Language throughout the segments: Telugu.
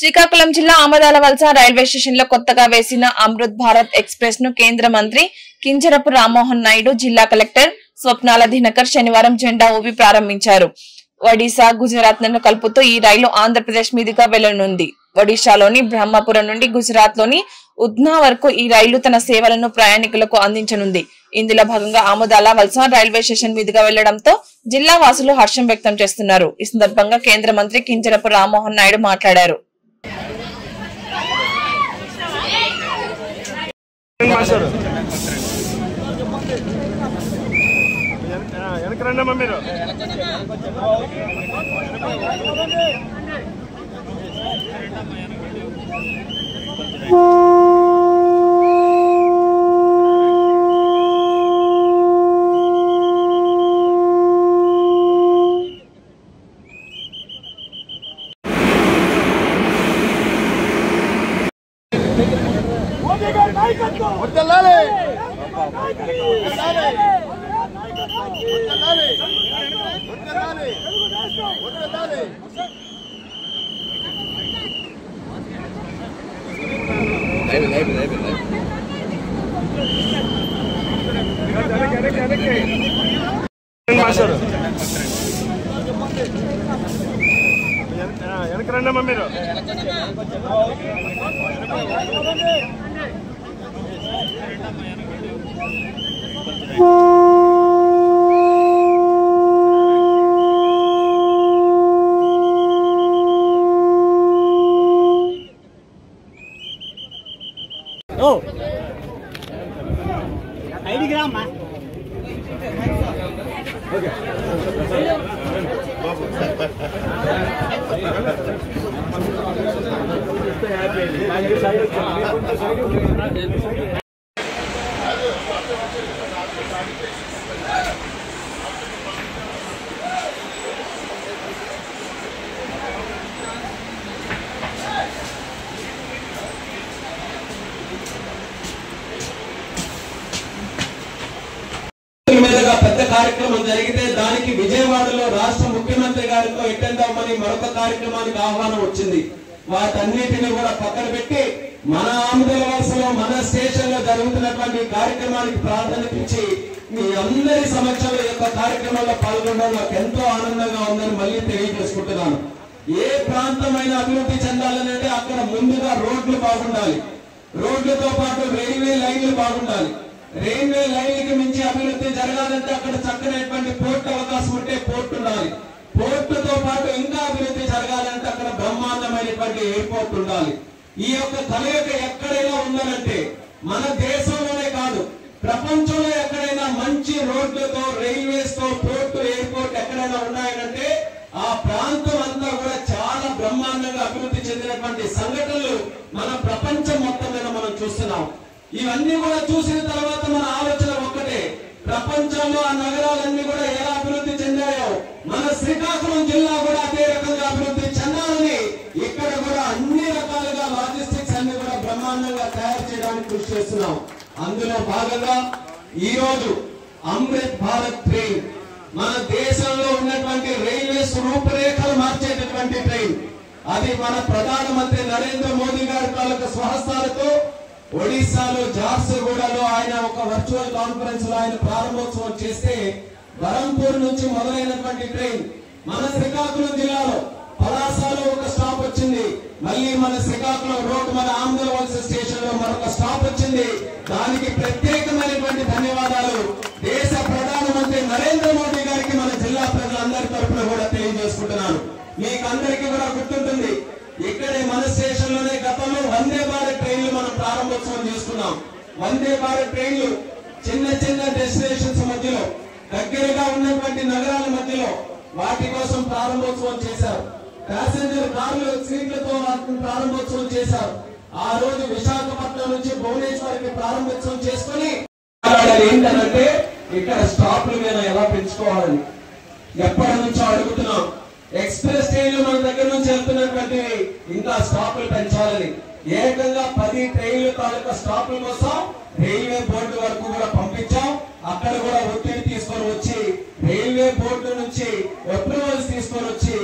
శ్రీకాకుళం జిల్లా ఆమదాలవలస రైల్వే స్టేషన్ లో కొత్తగా వేసిన అమృత్ భారత్ ఎక్స్ప్రెస్ ను కేంద్ర మంత్రి కింజరపు రామ్మోహన్ నాయుడు, జిల్లా కలెక్టర్ స్వప్నాల దినకర్ శనివారం జెండా ఊపి ప్రారంభించారు. ఒడిశా, గుజరాత్ లను కలుపుతూ ఈ రైలు ఆంధ్రప్రదేశ్ మీదుగా వెళ్లనుంది. ఒడిశాలోని బ్రహ్మపురం నుండి గుజరాత్ లోని ఉధ్నా వరకు ఈ రైలు తన సేవలను ప్రయాణికులకు అందించనుంది. ఇందులో భాగంగా ఆమదాలవలస రైల్వే స్టేషన్ మీదుగా వెళ్లడంతో జిల్లా వాసులు హర్షం వ్యక్తం చేస్తున్నారు. ఈ సందర్భంగా కేంద్ర మంత్రి కింజరపు రామ్మోహన్ నాయుడు మాట్లాడారు. పెద్ద కార్యక్రమం జరిగితే దానికి విజయవాడలో రాష్ట్ర ముఖ్యమంత్రి గారితో అటెండ్ అవ్వమని మరొక కార్యక్రమానికి ఆహ్వానం వచ్చింది. వాటన్నిటిని కూడా పక్కన పెట్టి మన ఆమదాలవలసలో మన స్టేషన్ లో జరుగుతున్నటువంటి కార్యక్రమానికి ప్రాధాన్యత ఇచ్చి మీ అందరి సమక్షంలో యొక్క కార్యక్రమంలో పాల్గొనడం నాకు ఎంతో ఆనందంగా ఉందని మళ్ళీ తెలియజేసుకుంటున్నాను. ఏ ప్రాంతమైన అభివృద్ధి చెందాలనంటే అక్కడ ముందుగా రోడ్లు బాగుండాలి, రోడ్లతో పాటు రైల్వే లైన్లు బాగుండాలి. రైల్వే లైన్కి మించి అభివృద్ధి జరగాలంటే అక్కడ చక్కనటువంటి పోర్టు అవకాశం ఉంటే పోర్టు ఉండాలి. పోర్టుతో పాటు ఇంకా అభివృద్ధి జరగాలంటే అక్కడ బ్రహ్మాండమైనటువంటి ఎయిర్పోర్ట్ ఉండాలి. ఈ యొక్క కలయిక ఎక్కడైనా ఉండాలంటే మన దేశంలోనే కాదు ప్రపంచంలో ఎక్కడైనా మంచి రోడ్లతో, రైల్వేస్ తో, పోర్టు, ఎయిర్పోర్ట్ ఎక్కడైనా ఉన్నాయంటే ఆ ప్రాంతం అంతా కూడా చాలా బ్రహ్మాండంగా అభివృద్ధి చెందినటువంటి సంఘటనలు మన ప్రపంచం మొత్తం మీద మనం చూస్తున్నాం. ఇవన్నీ కూడా చూసిన తర్వాత మన ఆలోచన ఒక్కటే, ప్రపంచంలో ఆ నగరాలన్నీ కూడా ఎలా అభివృద్ధి చెందాయో మన శ్రీకాకుళం జిల్లా కూడా అదే రకంగా అభివృద్ధి చెందాలని ఇక్కడ కూడా అన్ని రకాలుగా లాజిస్టిక్స్ అన్ని కూడా బ్రహ్మాండంగా తయారు చేయడానికి కృషి చేస్తున్నాం. అందులో భాగంగా ఈ రోజు అమృత్ భారత్ ట్రైన్ మన దేశంలో ఉన్నటువంటి రైల్వేస్ రూపురేఖలు మార్చేటటువంటి ట్రైన్. అది మన ప్రధానమంత్రి నరేంద్ర మోదీ గారి తాలూకు స్వహస్తాలతో ఒడిశాలో జార్సుగూడలో ఆయన ఒక వర్చువల్ కాన్ఫరెన్స్ లో ఆయన ప్రారంభోత్సవం చేస్తే బరంపూర్ నుంచి మొదలైనటువంటి ట్రైన్ మన శ్రీకాకుళం జిల్లాలో పలాసలో ఒక స్టాప్ వచ్చింది. మళ్ళీ మన శ్రీకాకుళం రోడ్ మన ఆమదాలవలస స్టేషన్ లో మరొక స్టాప్ వచ్చింది. దానికి ప్రత్యేకమైనటువంటి ధన్యవాదాలు దేశ ప్రధానమంత్రి నరేంద్ర మోదీ గారికి మన జిల్లా ప్రజలందరి తరఫున కూడా తెలియజేసుకుంటున్నాను. మీకు అందరికీ కూడా గుర్తుంటుంది, ఇక్కడే మన స్టేషన్ లోనే గతంలో వందే భారత్ ట్రైన్లు మనం ప్రారంభోత్సవం చేసుకున్నాం. వందే భారత్ ట్రైన్లు చిన్న చిన్న డెస్టినేషన్స్ మధ్యలో, దగ్గరగా ఉన్నటువంటి నగరాల మధ్యలో వాటి కోసం ప్రారంభోత్సవం చేశారు. ప్యాసింజర్ కార్లు సీట్లతో ప్రారంభోత్సవం చేశారు. ఆ రోజు విశాఖపట్నం నుంచి భువనేశ్వర్కి ప్రారంభోత్సవం చేసుకుని ఏంటంటే ఇక్కడ స్టాప్లు మీద ఎలా పెంచుకోవాలని ఎప్పటి నుంచో అడుగుతున్నాం. ఎక్స్ప్రెస్ ట్రైన్లు మన దగ్గర నుంచి వెళ్తున్నటువంటి ఇంకా స్టాపులు పెంచాలని ఏకంగా 10 ట్రైన్లు తాలూకా స్టాపుల కోసం రైల్వే బోర్డు వరకు కూడా పంపించాం. అక్కడ కూడా ఒత్తిడి తీసుకొని వచ్చి రైల్వే బోర్డు నుంచి అప్రూవల్స్ తీసుకొని వచ్చి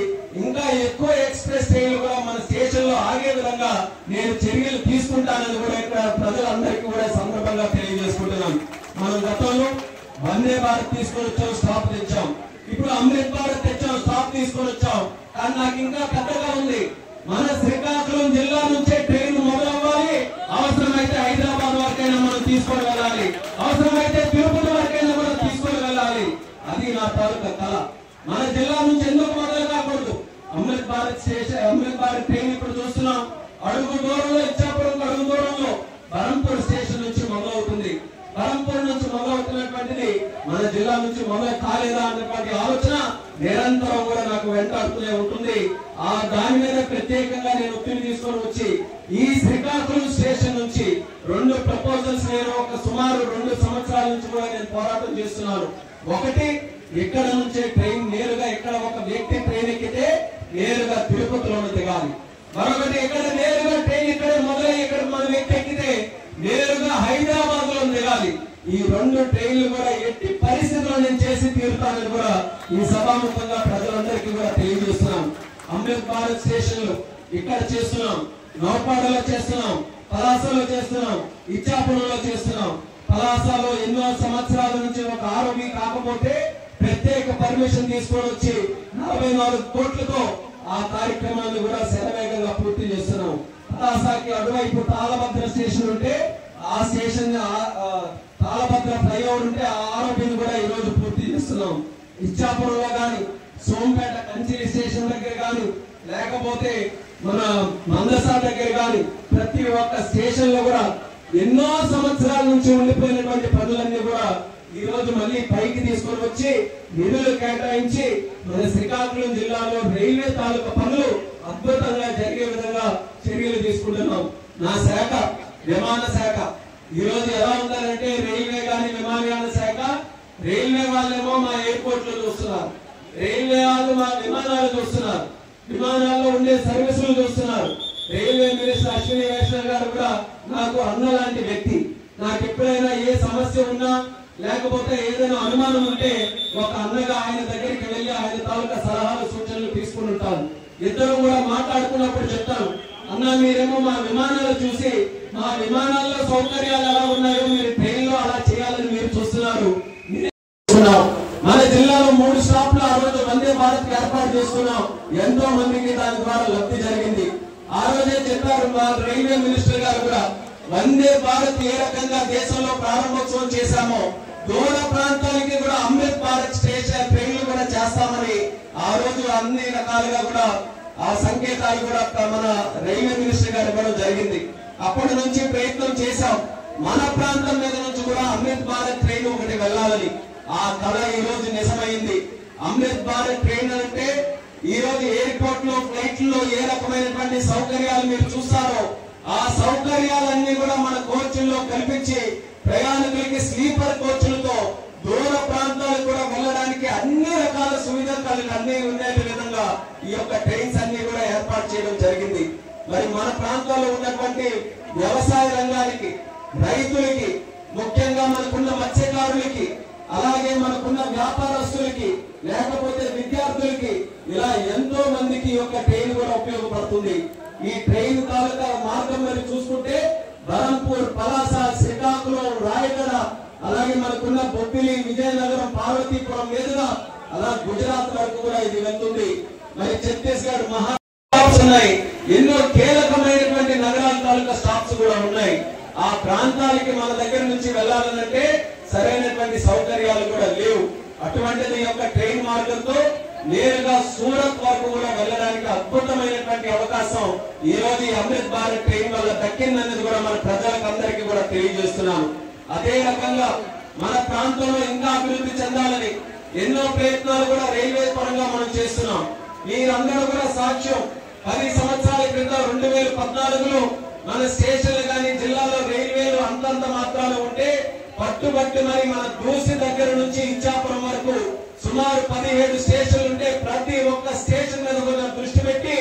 ఇంకా ఎక్కువ ఎక్స్ప్రెస్ ట్రైన్లు కూడా మన స్టేషన్ లో ఆగే తీసుకుంటానని కూడా ఇక్కడ ప్రజలందరికీ కూడా సందర్భంగా తెలియజేసుకుంటున్నాం. మనం గతంలో వందే భారత్ తీసుకొని వచ్చాం, స్టాప్ తెచ్చాం. ఇప్పుడు అమృత్ భారత్ తెచ్చాం, స్టాప్ తీసుకొని వచ్చాం. కానీ నాకు ఇంకా పెద్దగా ఉంది. మన శ్రీకాకుళం జిల్లా నుంచే ట్రైన్ మొదలవ్వాలి. అవసరమైతే హైదరాబాద్ వరకైనా మనం తీసుకొని వెళ్ళాలి, అవసరమైతే తిరుపతి వరకైనా మనం తీసుకొని వెళ్ళాలి. అది నా తాలూకా కళ. మన జిల్లా నుంచి ఎందుకు మొదలు కాకూడదు? అమృత్ భారత్ స్టేషన్, అమృత్ భారత్ ట్రైన్ ఇప్పుడు చూస్తున్నాం. అడుగు దూరంలో, ఇచ్చాపురం అడుగు దూరంలో బరంపూర్ స్టేషన్ నుంచి మొదలవుతుంది. బరంపూర్ నుంచి మొదలవుతున్నటువంటిది మన జిల్లా నుంచి మొదలు కాలేదా అన్నటువంటి ఆలోచన నిరంతరం కూడా నాకు వెంటాడుతూనే ఉంటుంది. ఆ దాని మీద ప్రత్యేకంగా నేను ఒత్తిడి తీసుకొని వచ్చి ఈ శ్రీకాకుళం స్టేషన్ నుంచి 2 ప్రపోజల్స్ నేను ఒక సుమారు 2 సంవత్సరాల నుంచి కూడా నేను పోరాటం చేస్తున్నాను. ఒకటి, ఇక్కడ నుంచే ట్రైన్ నేరుగా, ఇక్కడ ఒక వ్యక్తి ట్రైన్ ఎక్కితే నేరుగా తిరుపతిలోనే దిగాలి. మరొకటి, ఇక్కడ నేరుగా ట్రైన్ ఇక్కడే మొదలై ఇక్కడ మన వ్యక్తి ఎక్కితే నేరుగా హైదరాబాద్ లో దిగాలి. ఈ 2 ట్రైన్లు కూడా ఎట్టి పరిస్థితుల్లో నేను చేసి తీరుతానని కూడా ఈ సభాముఖంగా ప్రజలందరికీ కూడా తెలియజేస్తున్నాం. అమృత్ భారత్ స్టేషన్లు ఇక్కడ చేస్తున్నాం, నౌపాడలో చేస్తున్నాం, పలాసలో చేస్తున్నాం, ఇచ్చాపురంలో చేస్తున్నాం. పలాసలో ఎన్నో సంవత్సరాల నుంచి ఒక ఆరోగ్యం కాకపోతే ప్రత్యేక పర్మిషన్ తీసుకొని వచ్చి 44 కోట్లతో ఆ కార్యక్రమాన్ని కూడా శరవేగంగా పూర్తి చేస్తున్నాం. పలాసకి అటువైపు తాళభద్ర స్టేషన్ ఉంటే ఆ స్టేషన్, తాళభద్ర ఫ్లైఓవర్ ఉంటే ఆ ఆరోగ్యాన్ని కూడా ఈ రోజు పూర్తి చేస్తున్నాం. ఇచ్చాపురంలో గాని, సోంపేట కంచిలి స్టేషన్ దగ్గర గాని, లేకపోతే మన మందసార్ దగ్గర గాని ప్రతి ఒక్క స్టేషన్ లో కూడా ఎన్నో సంవత్సరాల నుంచి ఉండిపోయినటువంటి పనులన్నీ కూడా ఈ రోజు మళ్ళీ పైకి తీసుకొని వచ్చి నిధులు కేటాయించి మన శ్రీకాకుళం జిల్లాలో రైల్వే తాలూకా పనులు అద్భుతంగా జరిగే విధంగా చర్యలు తీసుకుంటున్నాం. నా శాఖ విమాన శాఖ ఈ రోజు ఎలా ఉందంటే, రైల్వే గాని విమానయాన శాఖ, రైల్వే వాళ్ళేమో మా ఎయిర్పోర్ట్ లో చూస్తున్నారు, రైల్వే వాళ్ళు మా విమానాలు చూస్తున్నారు, విమానాల్లో ఉండే సర్వీసులు చూస్తున్నారు. రైల్వే మినిస్టర్ అశ్విని వైష్ణవ్ గారు కూడా నాకు అన్న లాంటి వ్యక్తి. నాకు ఎప్పుడైనా ఏ సమస్య ఉన్నా లేకపోతే ఏదైనా అనుమానం ఉంటే ఒక అన్నగా ఆయన దగ్గరికి వెళ్ళి ఆయన తాలూకా సలహాలు సూచనలు తీసుకుని ఉంటాను. ఇద్దరు కూడా మాట్లాడుకున్నప్పుడు చెప్తాను, అన్న మీరేమో మా విమానాలు చూసి మా విమానాల్లో సౌకర్యాలు ఎలా ఉన్నాయో మీరు ట్రైన్ లో అలా చేయాలని మీరు చూస్తున్నారు. మన జిల్లాలో 3 స్టాప్లు ఆ రోజు వందే భారత్ ఏర్పాటు చేసుకున్నాం. ఎంతో మందికి దాని ద్వారా లబ్ధి జరిగింది. ఆ రోజే చెప్పారు మా రైల్వే మినిస్టర్ గారు కూడా, వందే భారత్ ఏ రకంగా దేశంలో ప్రారంభోత్సవం చేశామో దూర ప్రాంతాలకి కూడా అమృత్ భారత్ స్టేషన్ ట్రైన్లు కూడా చేస్తామని ఆ రోజు అన్ని రకాలుగా కూడా ఆ సంకేతాలు కూడా మన రైల్వే మినిస్టర్ గారు ఇవ్వడం జరిగింది. అప్పటి నుంచి ప్రయత్నం చేశాం. మన ప్రాంతం మీద నుంచి కూడా అమృత్ భారత్ ట్రైన్ ఒకటి వెళ్ళాలని. ఆ కళ ఈ రోజు నిజమైంది. అమృత్ భారత్ ట్రైన్ అంటే ఈ రోజు ఎయిర్పోర్ట్ లో, ఫ్లైట్ లో ఏ రకమైనటువంటి సౌకర్యాలు మీరు చూస్తారో ఆ సౌకర్యాలన్నీ కూడా మన కోచ్ల్లో కల్పించి ప్రయాణికులకి స్లీపర్ కోచ్లతో దూర ప్రాంతాలకు కూడా వెళ్ళడానికి అన్ని రకాల సువిధలు అన్ని ఉండే విధంగా ఈ యొక్క ట్రైన్స్ అన్ని కూడా ఏర్పాటు చేయడం జరిగింది. మరి మన ప్రాంతాల్లో ఉన్నటువంటి వ్యవసాయ రంగానికి, రైతులకి, ముఖ్యంగా మనకున్న మత్స్యకారులకి, అలాగే మనకున్న వ్యాపారస్తులకి, లేకపోతే విద్యార్థులకి, ఇలా ఎంతో మందికి ఈ యొక్క ట్రైన్ కూడా ఉపయోగపడుతుంది. ఈ ట్రైన్ తాలూకా మార్గం మరి చూసుకుంటే బరంపూర్, పలాస, శ్రీకాకుళం, రాయగడ, అలాగే మనకున్న బొబ్బిలి, విజయనగరం, పార్వతీపురం మీదుగా అలా గుజరాత్ వరకు కూడా ఇది వెళ్తుంది. మరి ఛత్తీస్గఢ్, మహారాష్ట్ర ఉన్నాయి. ఎన్నో కీలకమైనటువంటి నగరాల తాలూకా స్టాప్స్ కూడా ఉన్నాయి. ఆ ప్రాంతాలకి మన దగ్గర నుంచి వెళ్ళాలంటే సరైనటువంటి సౌకర్యాలు కూడా లేవు. అటువంటిది యొక్క ట్రైన్ మార్గంతో నేరుగా సూరత్ వరకు కూడా వెళ్ళడానికి అద్భుతమైనటువంటి అవకాశం ఈ రోజు ఈ అమృత్ భారత్ ట్రైన్ వల్ల దక్కిందనేది కూడా మన ప్రజలకు అందరికీ కూడా తెలియజేస్తున్నాము. అదే రకంగా మన ప్రాంతంలో ఇంకా అభివృద్ధి చెందాలని ఎన్నో ప్రయత్నాలు కూడా రైల్వే పరంగా మనం చేస్తున్నాం. మీరందరూ కూడా సాక్ష్యం. 10 సంవత్సరాల క్రితం 2014లో మన స్టేషన్లు కానీ జిల్లాలో రైల్వేలు అంతంత మాత్రాలు ఉంటే పట్టుబట్టి మరి మన దూసి దగ్గర నుంచి ఇచ్చాపురం వరకు సుమారు 17 స్టేషన్లు ఉంటే ప్రతి ఒక్క స్టేషన్ మీద కూడా దృష్టి పెట్టి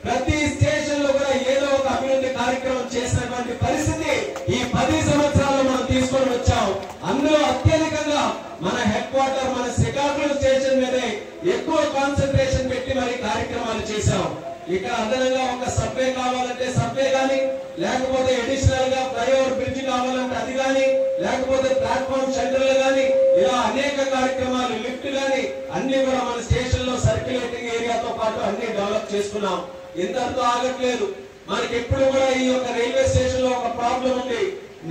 ప్రతి స్టేషన్ లో కూడా ఏదో ఒక అభివృద్ధి కార్యక్రమం చేసినటువంటి పరిస్థితి ఈ 10 సంవత్సరాల్లో మనం తీసుకొని వచ్చాం. అందులో అత్యధికంగా మన హెడ్ క్వార్టర్, మన శ్రీకాకుళం స్టేషన్ మీదే ఎక్కువ కాన్సన్ట్రేషన్ పెట్టి మరి కార్యక్రమాలు చేశాం. ఇక్కడ అదనంగా ఒక సబ్వే కావాలంటే సబ్వే గాని, లేకపోతే అడిషనల్ గా ఫ్లైఓవర్ బ్రిడ్జ్ కావాలంటే అది గాని, లేకపోతే ప్లాట్ఫామ్ సెంటర్లు గాని, ఇలా అనేక కార్యక్రమాలు, లిఫ్ట్ గాని అన్ని కూడా మన స్టేషన్ లో సర్క్యులేటింగ్ ఏరియాతో పాటు అన్ని డెవలప్ చేసుకున్నాం. ఇంతటితో ఆగట్లేదు. మనకి ఎప్పుడు కూడా ఈ యొక్క రైల్వే స్టేషన్ లో ఒక ప్రాబ్లం ఉంది.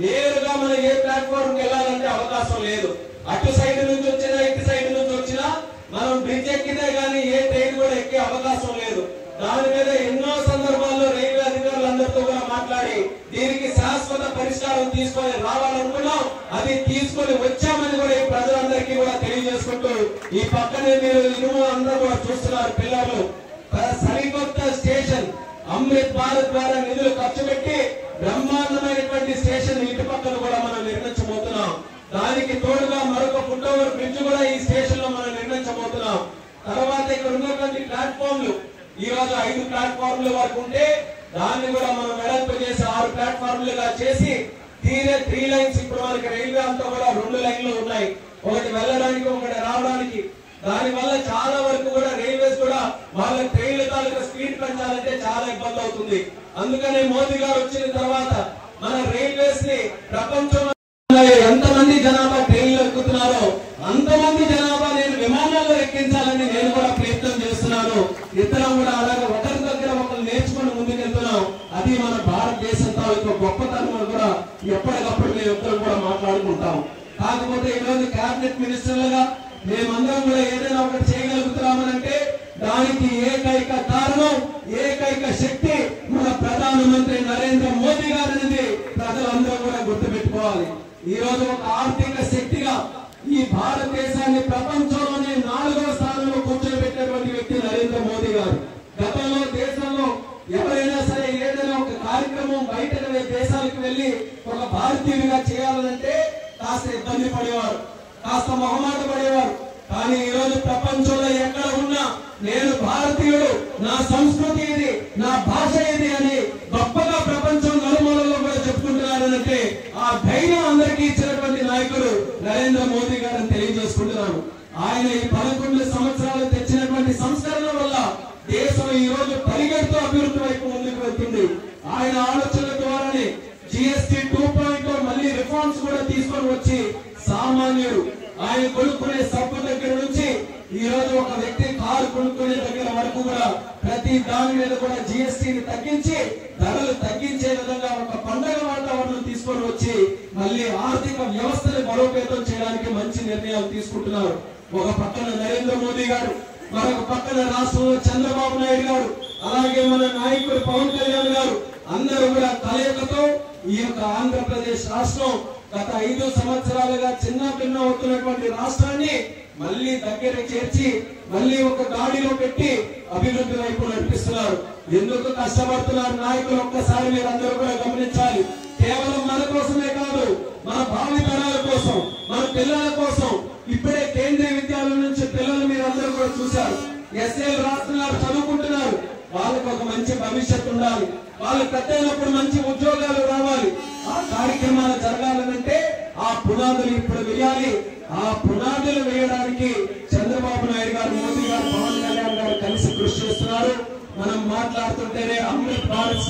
నేరుగా మనం ఏ ప్లాట్ఫామ్ వెళ్ళాలంటే అవకాశం లేదు. అటు సైడ్ నుంచి వచ్చినా ఇటు సైడ్ నుంచి వచ్చినా మనం బ్రిడ్జ్ ఎక్కితే గానీ ఏ ట్రైన్ కూడా ఎక్కే అవకాశం లేదు. దాని మీద ఎన్నో సందర్భాల్లో రైల్వే అధికారులందరితో కూడా మాట్లాడి దీనికి శాశ్వత పరిష్కారం తీసుకొని రావాలనుకున్నాం. అది తీసుకొని వచ్చామని కూడా ఈ ప్రజలందరికీ కూడా తెలియజేసుకుంటూ, ఈ పక్కనే మీరు అందరూ కూడా చూస్తున్నారు పిల్లలు, సరికొత్త స్టేషన్ అమృత్ భారత్ ద్వారా నిధులు ఖర్చు పెట్టి బ్రహ్మాండమైనటువంటి స్టేషన్ ఇటు పక్కన కూడా మనం నిర్మించబోతున్నాం. దానికి తోడుగా మరొక ఫుట్ ఓవర్ బ్రిడ్జ్ కూడా ఈ స్టేషన్ లో మనం నిర్మించబోతున్నాం. తర్వాత ఇక్కడ ఉన్నటువంటి ప్లాట్ఫామ్లు ఈ రోజు 5 ప్లాట్ఫామ్ల వరకు ఉంటే దాన్ని కూడా మనం వెడల్పు చేసి 6 ప్లాట్ఫామ్లుగా చేసి తీరే 3 లైన్స్. ఇప్పుడు మనకి రైల్వే అంతా కూడా 2 లైన్లు ఉన్నాయి, ఒకటి వెళ్ళడానికి ఒకటి రావడానికి. దాని వల్ల చాలా వరకు కూడా రైల్వేస్ కూడా వాళ్ళ ట్రైన్ల తాలూకా స్పీడ్ పెంచాలంటే చాలా ఇబ్బంది అవుతుంది. అందుకనే మోదీ గారు వచ్చిన తర్వాత మన రైల్వేస్ ని ప్రపంచంలో ఎంతమంది జనాభా ట్రైన్లు ఎక్కుతున్నారో అంతమంది జనాభా నేను విమానాల్లో ఎక్కించాలని నేను కూడా ప్రయత్నం చేస్తున్నాను. ఇతరం కూడా అలాగే ఒకరి దగ్గర ఒకరు నేర్చుకుని ముందుకెళ్తున్నాం. అది మన భారతదేశం తాలూకా గొప్పతనం కూడా ఎప్పటికప్పుడు మేము ఇద్దరం కూడా మాట్లాడుకుంటాం. కాకపోతే ఈ రోజు కేబినెట్ మినిస్టర్లుగా మేమందరం కూడా ఏదైనా ఒకటి చేయగలుగుతున్నామనంటే దానికి ఏకైక కారణం, ఏకైక శక్తి మన ప్రధానమంత్రి నరేంద్ర మోదీ గారు అనేది ప్రజలందరూ కూడా గుర్తుపెట్టుకోవాలి. ఈ రోజు ఒక ఆర్థిక శక్తిగా ఈ భారతదేశాన్ని ప్రపంచంలోనే 4వ స్థానంలో కూర్చోబెట్టినటువంటి వ్యక్తి నరేంద్ర మోదీ గారు. గతంలో దేశంలో ఎవరైనా సరే ఏదైనా ఒక కార్యక్రమం బయట దేశాలకు వెళ్లి ఒక భారతీయుడిగా చేయాలంటే కాస్త ఇబ్బంది పడేవారు, కాస్త మొహమాట పడేవారు. కానీ ఈ రోజు ప్రపంచంలో ఎక్కడ ఉన్నా నేను భారతీయుడు, నా సంస్కృతి ఇది, నా భాష ఇది అని గొప్పగా ప్రపంచం నలుమూలలో కూడా చెప్పుకుంటున్నారంటే ఆ ధైర్యం అందరికీ ఇచ్చినటువంటి నాయకుడు నరేంద్ర మోదీ గారిని తెలియజేసుకుంటున్నాను. ఆయన ఈ 11 సంవత్సరాలు తెచ్చినటువంటి సంస్కరణ వల్ల దేశం ఈ రోజు పరిగెడుతూ అభివృద్ధి వైపు ముందుకు వెళ్తుంది. ఆయన ఆలోచనల ద్వారానే GST 2.0 మళ్ళీ రిఫార్మ్స్ కూడా తీసుకొని వచ్చి సామాన్యుడు ఆయన కొనుక్కునే సబ్బు దగ్గర నుంచి ఈ రోజు ఒక వ్యక్తి కారు కొనుక్కునే దగ్గర వరకు కూడా ప్రతి దాని మీద కూడా GSTని తగ్గించి ధరలు తగ్గించే విధంగా ఒక పండగ వాతావరణం తీసుకొని వచ్చి మళ్ళీ ఆర్థిక వ్యవస్థని బలోపేతం చేయడానికి మంచి నిర్ణయాలు తీసుకుంటున్నారు. ఒక పక్కన నరేంద్ర మోదీ గారు, మరొక పక్కన రాష్ట్రంలో చంద్రబాబు నాయుడు గారు, అలాగే మన నాయకుడు పవన్ కళ్యాణ్ గారు అందరూ కూడా కలయికతో ఈ యొక్క ఆంధ్రప్రదేశ్ రాష్ట్రం గత 5 సంవత్సరాలుగా చిన్న భిన్న అవుతున్నటువంటి రాష్ట్రాన్ని మళ్ళీ దగ్గర చేర్చి మళ్ళీ ఒక గాడిలో పెట్టి అభివృద్ధి వైపు నడిపిస్తున్నారు. ఎందుకు కష్టపడుతున్నారు నాయకులు ఒక్కసారి మీరు అందరూ కూడా గమనించాలి. కేవలం మన కోసమే కాదు, మన భావి తరాల కోసం, మన పిల్లల కోసం. ఇప్పుడే కేంద్రీయ విద్యాలయం నుంచి పిల్లలు మీరు అందరూ కూడా చూశారు, ఎస్ఏలు రాస్తున్నారు, చదువుకుంటున్నారు. వాళ్ళకు ఒక మంచి భవిష్యత్తు ఉండాలి, వాళ్ళు పెద్దయినప్పుడు మంచి ఉద్యోగాలు రావాలి. ఆ కార్యక్రమాలు జరగాలంటే ఆ పునాదులు ఇప్పుడు వేయాలి. ఆ పునాదులు వేయడానికి చంద్రబాబు నాయుడు గారు, మోదీ గారు, పవన్ కళ్యాణ్ గారు కలిసి కృషి చేస్తున్నారు. మనం మాట్లాడుతుంటేనే అమృత్ భారత్